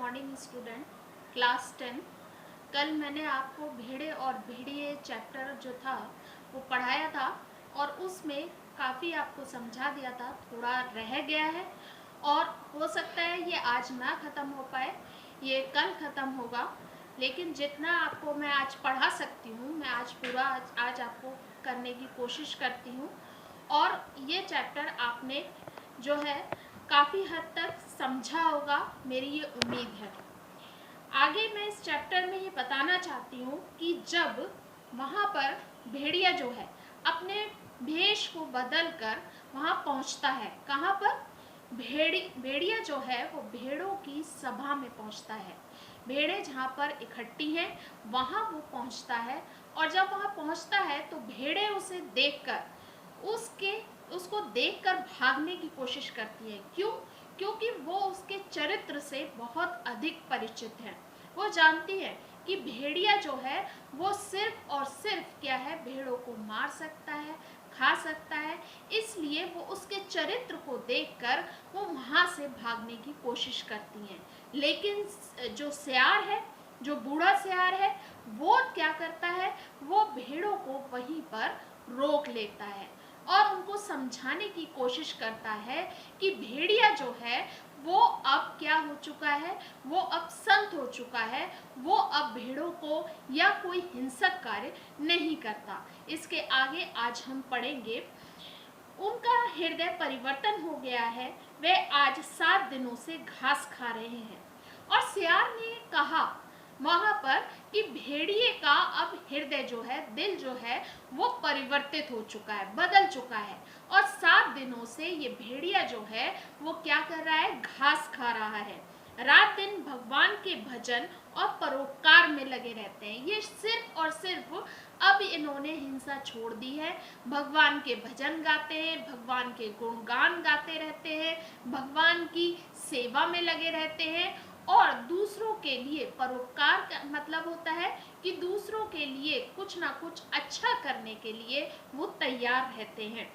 Morning student class 10। कल मैंने आपको भेड़े और भेड़िए चैप्टर जो था वो पढ़ाया था और उसमें काफ़ी आपको समझा दिया था, थोड़ा रह गया है और हो सकता है ये आज ना ख़त्म हो पाए, ये कल ख़त्म होगा। लेकिन जितना आपको मैं आज पढ़ा सकती हूँ मैं आज पूरा आज आपको करने की कोशिश करती हूँ और ये चैप्टर आपने जो है काफ़ी हद तक समझा होगा, मेरी ये उम्मीद है। आगे मैं इस चैप्टर में ये बताना चाहती हूँ कि जब वहाँ पर भेड़िया जो है अपने भेष को बदल कर वहाँ पहुँचता है, कहाँ पर? भेड़िया जो है वो भेड़ों की सभा में पहुँचता है। भेड़ें जहाँ पर इकट्ठी हैं वहाँ वो पहुँचता है और जब वहाँ पहुँचता है तो भेड़ें उसे देखकर उसको देखकर भागने की कोशिश करती है। क्यों? क्योंकि वो उसके चरित्र से बहुत अधिक परिचित है। वो जानती है कि भेड़िया जो है वो सिर्फ और सिर्फ क्या है, भेड़ों को मार सकता है, खा सकता है। इसलिए वो उसके चरित्र को देखकर वो वहाँ से भागने की कोशिश करती हैं। लेकिन जो सियार है, जो बूढ़ा सियार है, वो क्या करता है, वो भेड़ों को वहीं पर रोक लेता है और उनको समझाने की कोशिश करता है कि भेड़िया जो है वो अब क्या हो चुका है, वो अब संत हो चुका है, वो अब भेड़ों को या कोई हिंसक कार्य नहीं करता। इसके आगे आज हम पढ़ेंगे। उनका हृदय परिवर्तन हो गया है, वे आज 7 दिनों से घास खा रहे हैं। और सियार ने कहा वहां पर कि भेड़िए का अब हृदय जो है, दिल जो है वो परिवर्तित हो चुका है, बदल चुका है और 7 दिनों से ये भेड़िया जो है वो क्या कर रहा है, घास खा रहा है। रात दिन भगवान के भजन और परोपकार में लगे रहते हैं। ये सिर्फ और सिर्फ अब इन्होंने हिंसा छोड़ दी है, भगवान के भजन गाते हैं, भगवान के गुणगान गाते रहते हैं, भगवान की सेवा में लगे रहते हैं और दूसरों के लिए परोपकार का मतलब होता है कि दूसरों के लिए कुछ ना कुछ अच्छा करने के लिए वो तैयार रहते हैं।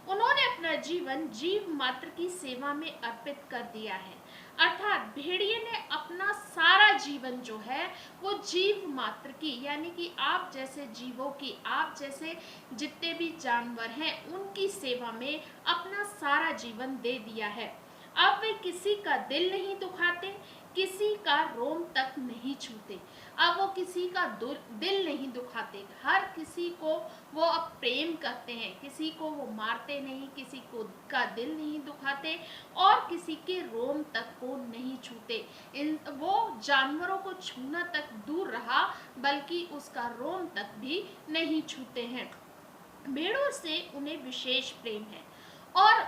उन्होंने अपना जीवन जीव मात्र की सेवा में अर्पित कर दिया है। अर्थात भेड़िए ने अपना सारा जीवन जो है वो जीव मात्र की, यानी कि आप जैसे जीवों की, आप जैसे जितने भी जानवर हैं उनकी सेवा में अपना सारा जीवन दे दिया है। अब वे किसी का दिल नहीं दुखाते, किसी का रोम तक नहीं छूते। अब वो किसी का दिल नहीं दुखाते, हर किसी को वो अब प्रेम करते हैं, किसी को वो मारते नहीं, किसी को का दिल नहीं दुखाते और किसी के रोम तक को नहीं छूते। वो जानवरों को छूना तक दूर रहा, बल्कि उसका रोम तक भी नहीं छूते हैं। भेड़ों से उन्हें विशेष प्रेम है और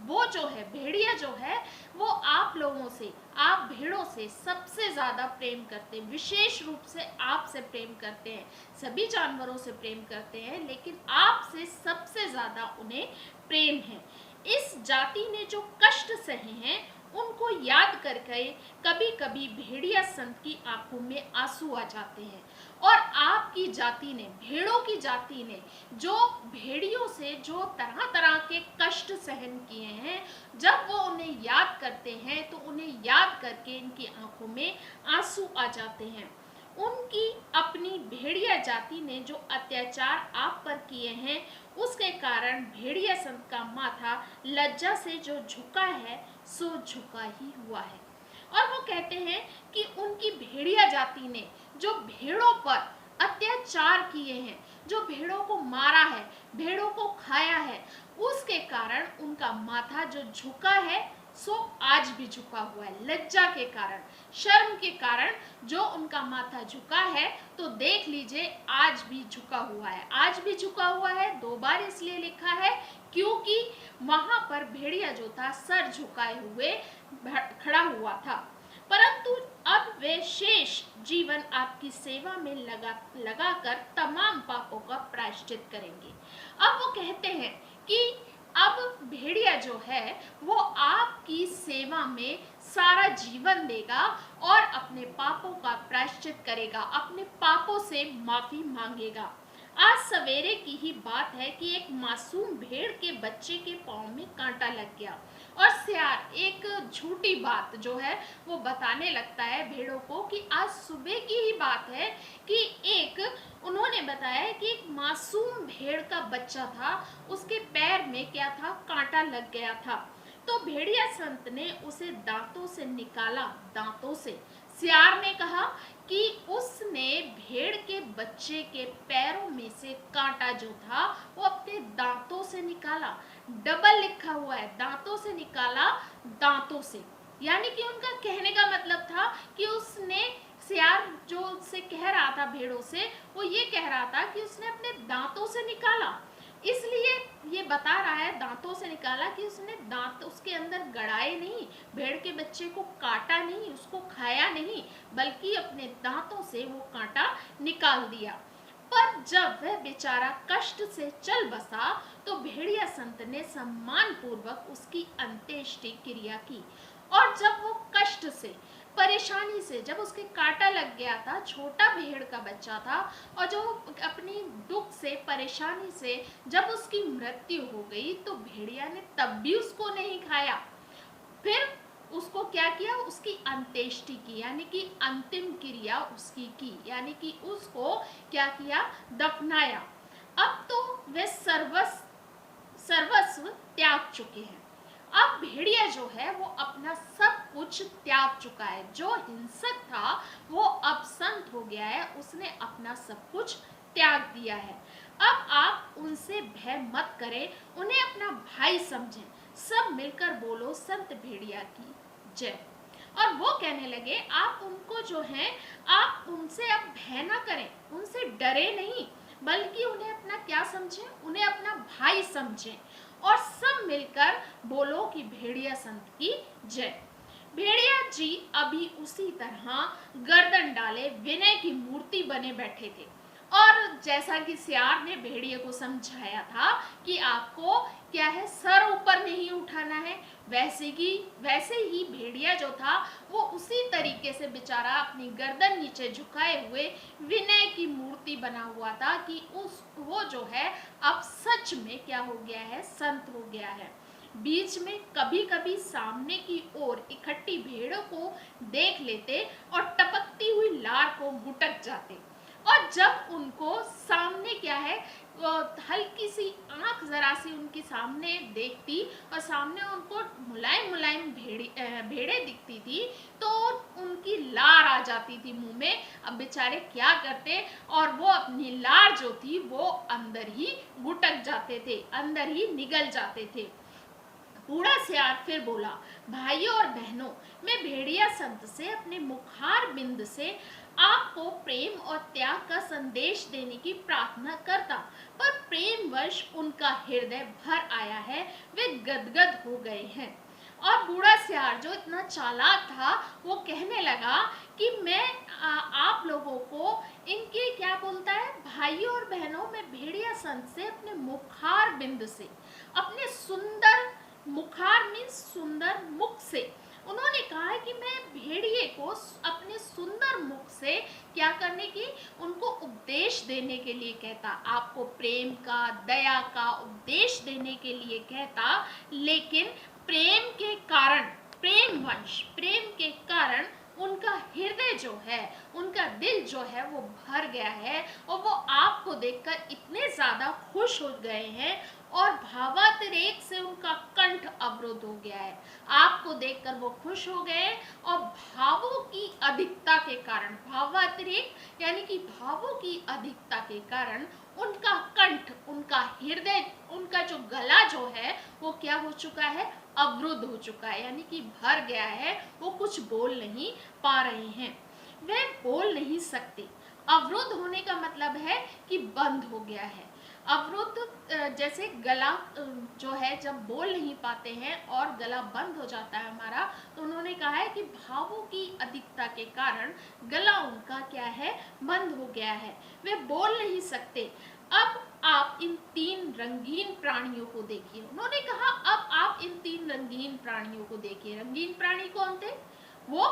वो जो है भेड़िया जो है वो आप लोगों से, आप भेड़ों से सबसे ज्यादा प्रेम करते हैं, विशेष रूप से आपसे प्रेम करते हैं। सभी जानवरों से प्रेम करते हैं लेकिन आपसे सबसे ज्यादा उन्हें प्रेम है। इस जाति ने जो कष्ट सहे हैं उनको याद करके कभी कभी भेड़िया संत की आंखों में आंसू आ जाते हैं। और आपकी जाति ने, भेड़ों की जाति ने जो भेड़ियों से जो तरह तरह के कष्ट सहन किए हैं, जब वो उन्हें याद करते हैं तो उन्हें याद करके इनकी आंखों में आंसू आ जाते हैं। उनकी अपनी भेड़िया जाति ने जो अत्याचार आप पर किए हैं उसके कारण भेड़िया संत का माथा लज्जा से जो झुका है सो झुका ही हुआ है। और वो कहते हैं कि उनकी भेड़िया जाति ने जो भेड़ों पर अत्याचार किए हैं, जो भेड़ों को मारा है, भेड़ों को खाया है, उसके कारण उनका माथा जो झुका है सो आज भी झुका हुआ है। लज्जा के कारण, शर्म के कारण जो उनका माथा झुका है तो देख लीजिए आज भी झुका हुआ है। आज भी झुका हुआ है, 2 बार इसलिए लिखा है क्योंकि वहां पर भेड़िया जो था सर झुकाए हुए खड़ा हुआ था। परंतु अब वे शेष जीवन आपकी सेवा में लगाकर तमाम पापों का प्रायश्चित करेंगे। अब वो कहते हैं कि अब भेड़िया जो है वो आपकी सेवा में सारा जीवन देगा और अपने पापों का प्रायश्चित करेगा, अपने पापों से माफी मांगेगा। आज सवेरे की ही बात है कि एक मासूम भेड़ के बच्चे के पांव में कांटा लग गया। और सियार एक झूठी बात जो है वो बताने लगता है भेड़ों को कि आज सुबह की ही बात है कि एक उन्होंने बताया कि एक मासूम भेड़ का बच्चा था, उसके पैर में क्या था, कांटा लग गया था। तो भेड़िया संत ने उसे दांतों से निकाला, दांतों से। सियार ने कहा कि उसने भेड़ के बच्चे के पैरों में से कांटा जो था वो अपने दांतों से निकाला। डबल लिखा हुआ है, दांतों से निकाला, दांतों से। यानी कि उनका कहने का मतलब था कि उसने, सियार जो उससे कह रहा था भेड़ों से, वो ये कह रहा था कि उसने अपने दांतों से निकाला। इसलिए ये बता रहा है दांतों से निकाला कि उसने दांत उसके अंदर गड़ाए नहीं, भेड़ के बच्चे को काटा नहीं, उसको खाया नहीं, बल्कि अपने दांतों से वो कांटा निकाल दिया। पर जब वह बेचारा कष्ट से चल बसा तो भेड़िया संत ने सम्मान पूर्वक उसकी अंत्येष्टि क्रिया की। और जब वो कष्ट से, परेशानी से, जब उसके कांटा लग गया था, छोटा भेड़ का बच्चा था, और जो अपनी दुख से, परेशानी से जब उसकी मृत्यु हो गई तो भेड़िया ने तब भी उसको नहीं खाया। फिर उसको क्या किया, उसकी अंत्येष्टि की, यानी कि अंतिम क्रिया उसकी की, यानी कि उसको क्या किया, दफनाया। अब तो वे सर्वस्व त्याग चुके हैं। अब भेड़िया जो है वो अपना सब कुछ त्याग चुका है। जो हिंसक था वो अब संत हो गया है, उसने अपना सब कुछ त्याग दिया है। अब आप उनसे भय मत करें, उन्हें अपना भाई समझें। सब मिलकर बोलो संत भेड़िया की जय। और वो कहने लगे आप उनको जो है, आप उनसे अब भय ना करें, उनसे डरे नहीं, बल्कि उन्हें अपना क्या समझें, उन्हें अपना भाई समझें। और सब मिलकर बोलो कि भेड़िया संत की जय। भेड़िया जी अभी उसी तरह गर्दन डाले विनय की मूर्ति बने बैठे थे। और जैसा कि सियार ने भेड़िए को समझाया था कि आपको क्या है, सर ऊपर नहीं उठाना है, वैसे ही भेड़िया जो था वो उसी तरीके से बेचारा अपनी गर्दन नीचे झुकाए हुए विनय की मूर्ति बना हुआ था कि वो जो है अब सच में क्या हो गया है, संत हो गया है। बीच में कभी कभी सामने की ओर इकट्ठी भेड़ों को देख लेते और टपकती हुई लार को गुटक जाते। और जब उनको सामने क्या है, हल्की सी आंख जरा सी उनके सामने देखती और सामने उनको मुलायम मुलायम भेड़े दिखती थी तो उनकी लार आ जाती थी मुंह में। अब बेचारे क्या करते, और वो अपनी लार जो थी वो अंदर ही गुटक जाते थे, अंदर ही निगल जाते थे। बूढ़ा सियार फिर बोला, भाइयों और बहनों, मैं भेड़िया संत से अपने मुखार बिंद से आपको प्रेम और त्याग का संदेश देने की प्रार्थना करता, पर प्रेमवश उनका हृदय भर आया है, वे गदगद हो गए हैं। और बूढ़ा सियार जो इतना चालाक था वो कहने लगा कि मैं आप लोगों को इनके क्या बोलता है, भाइयों और बहनों, मैं भेड़िया संत से अपने मुखार बिंद से, अपने सुंदर, मुखार मीन्स सुंदर मुख से, उन्होंने कहा है कि मैं भेड़िए को अपने सुंदर मुख से क्या करने की, उनको उपदेश देने के लिए कहता, आपको प्रेम का, दया का उपदेश देने के लिए कहता। लेकिन प्रेम के कारण, प्रेमवश, प्रेम के कारण उनका हृदय जो है, उनका दिल जो है वो भर गया है, और वो आपको देखकर इतने ज्यादा खुश हो गए हैं और भावातिरेक से उनका कंठ अवरुद्ध हो गया है। आपको देखकर वो खुश हो गए और भावों की अधिकता के कारण, भावातिरेक यानी कि भावों की अधिकता के कारण उनका कंठ, उनका हृदय, उनका जो गला जो है वो क्या हो चुका है, अवरुद्ध हो चुका है, यानी कि भर गया है, वो कुछ बोल नहीं पा रहे हैं, वे बोल नहीं सकते। अवरुद्ध होने का मतलब है कि बंद हो गया है। अवरुद्ध जैसे गला जो है जब बोल नहीं पाते हैं और गला बंद हो जाता है हमारा, तो उन्होंने कहा है कि भावों की अधिकता के कारण गला उनका क्या है, बंद हो गया है, वे बोल नहीं सकते। अब आप इन तीन रंगीन प्राणियों को देखिए, उन्होंने कहा अब आप इन तीन रंगीन प्राणियों को देखिए। रंगीन प्राणी कौन थे, वो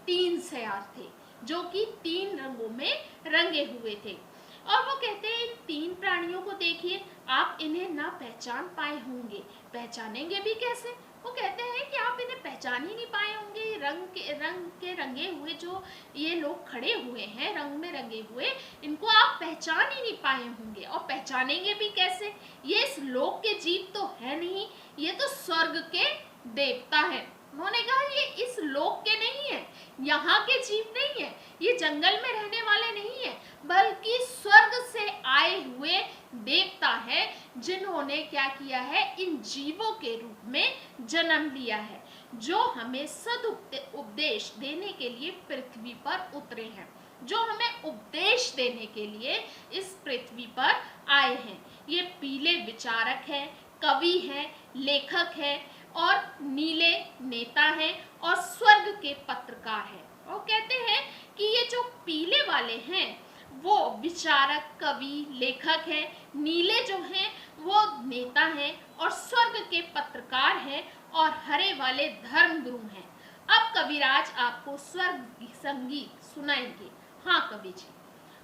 तीन सियार थे जो कि तीन रंगों में रंगे हुए थे। और वो कहते हैं इन तीन प्राणियों को देखिए, आप इन्हें ना पहचान पाए होंगे, पहचानेंगे भी कैसे, वो कहते हैं कि आप इन्हें पहचान ही नहीं पाए होंगे, रंग के रंगे हुए जो ये लोग खड़े हुए हैं, रंग में रंगे हुए, इनको आप पहचान ही नहीं पाए होंगे, और पहचानेंगे भी कैसे? ये इस लोक के जीव तो है नहीं, ये तो स्वर्ग के देवता है। उन्होंने कहा ये इस लोक के नहीं है, यहाँ के जीव नहीं है, ये जंगल में रहने वाले नहीं है, बल्कि स्वर्ग से आए हुए देवता है, जिन्होंने क्या किया है, इन जीवों के रूप में जन्म लिया है, जो हमें उपदेश देने के लिए पृथ्वी पर उतरे हैं, जो हमें उपदेश देने के लिए इस पृथ्वी पर आए हैं। ये पीले विचारक हैं, कवि हैं, लेखक हैं, और नीले नेता हैं, और स्वर्ग के पत्रकार हैं। और कहते हैं कि ये जो पीले वाले हैं वो विचारक, कवि, लेखक हैं, नीले जो हैं वो नेता हैं, और स्वर्ग के पत्रकार हैं, और हरे वाले धर्मगुरु हैं। अब कविराज आपको स्वर्ग संगीत सुनाएंगे। हाँ कवि जी।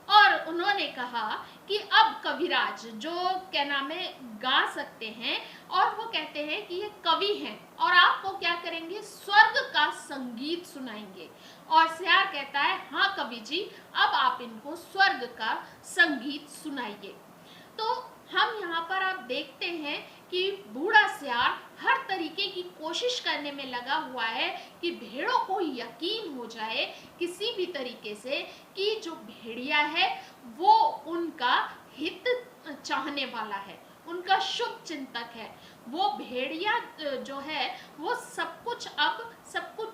और उन्होंने कहा कि अब कविराज जो क्या नाम है गा सकते हैं, और वो कहते हैं कि ये कवि हैं और आपको क्या करेंगे, स्वर्ग का संगीत सुनाएंगे। और सियार कहता है हाँ कवि जी, अब आप इनको स्वर्ग का संगीत सुनाइए। तो हम यहाँ पर आप देखते हैं कि बूढ़ा सियार हर तरीके की कोशिश करने में लगा हुआ है कि भेड़ों को यकीन हो जाए किसी भी तरीके से कि जो भेड़िया है वो उनका हित चाहने वाला है, उनका शुभ चिंतक है। वो भेड़िया जो है वो सब कुछ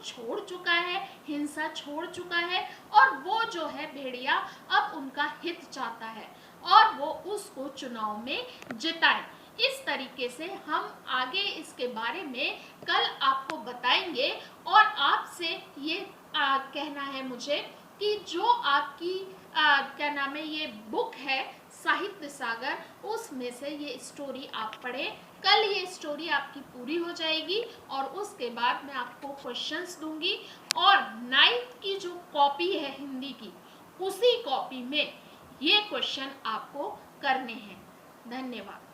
छोड़ चुका है, हिंसा छोड़ चुका है, और वो जो है भेड़िया अब उनका हित चाहता है और वो उसको चुनाव में जिताए। इस तरीके से हम आगे इसके बारे में कल आपको बताएंगे। और आपसे ये कहना है मुझे कि जो आपकी क्या नाम है ये बुक है साहित्य सागर, उसमें से ये स्टोरी आप पढ़ें। कल ये स्टोरी आपकी पूरी हो जाएगी और उसके बाद मैं आपको क्वेश्चंस दूंगी, और 9th की जो कॉपी है हिंदी की, उसी कॉपी में ये क्वेश्चन आपको करने हैं। धन्यवाद।